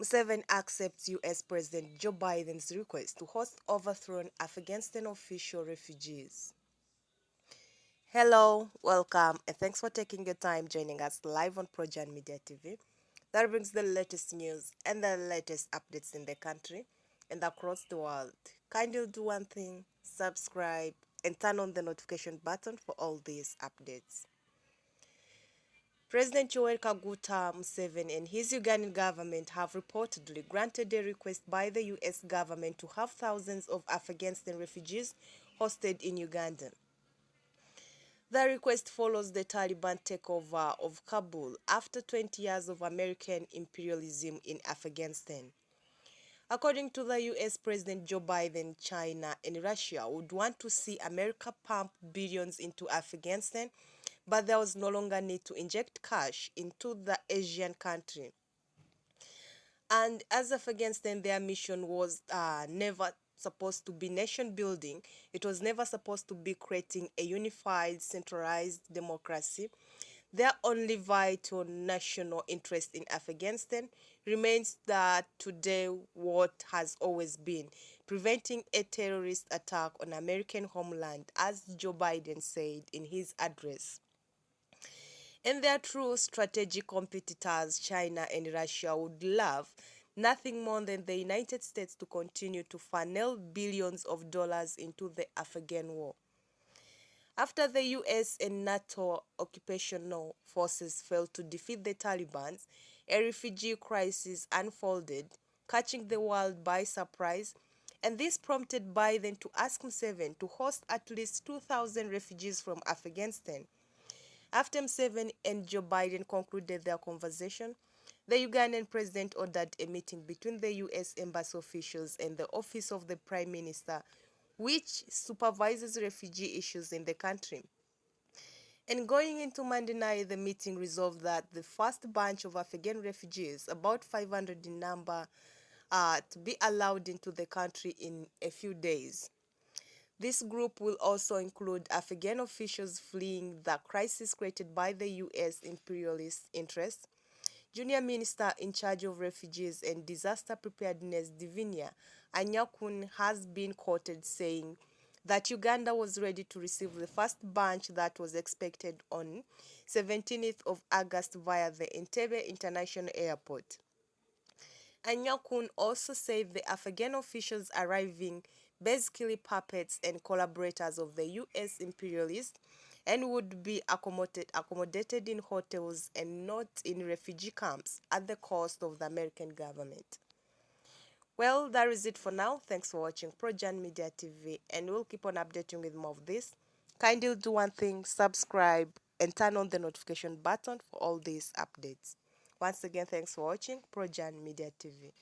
Museveni accepts U.S. President Joe Biden's request to host overthrown Afghanistan official refugees. Hello, welcome, and thanks for taking your time joining us live on Projourn Media TV. That brings the latest news and the latest updates in the country and across the world. Kindly do one thing, subscribe, and turn on the notification button for all these updates. President yoweri kaguta Museveni and his Ugandan government have reportedly granted a request by the U.S. government to have thousands of Afghanistan refugees hosted in Uganda. The request follows the Taliban takeover of Kabul after 20 years of American imperialism in Afghanistan. According to the U.S. President Joe Biden, China and Russia would want to see America pump billions into Afghanistan, but there was no longer need to inject cash into the Asian country. And as Afghanistan, their mission was never supposed to be nation building. It was never supposed to be creating a unified, centralized democracy. Their only vital national interest in Afghanistan remains that today what has always been, preventing a terrorist attack on American homeland, as Joe Biden said in his address. And their true strategic competitors, China and Russia, would love nothing more than the United States to continue to funnel billions of dollars into the Afghan war. After the US and NATO occupational forces failed to defeat the Taliban, a refugee crisis unfolded, catching the world by surprise, and this prompted Biden to ask Museveni to host at least 2,000 refugees from Afghanistan. After Museveni and Joe Biden concluded their conversation, the Ugandan president ordered a meeting between the U.S. embassy officials and the office of the Prime Minister, which supervises refugee issues in the country. And going into Monday night, the meeting resolved that the first batch of Afghan refugees, about 500 in number, to be allowed into the country in a few days. This group will also include Afghan officials fleeing the crisis created by the U.S. imperialist interests. Junior Minister in charge of refugees and disaster preparedness, Divinia Anyakun, has been quoted saying that Uganda was ready to receive the first batch that was expected on 17th of August via the Entebbe International Airport. Anyakun also said the Afghan officials arriving basically puppets and collaborators of the U.S. imperialists and would be accommodated in hotels and not in refugee camps at the cost of the American government. Well, that is it for now. Thanks for watching Projourn Media TV, and we'll keep on updating with more of this. Kindly do one thing, subscribe and turn on the notification button for all these updates. Once again, thanks for watching Projourn Media TV.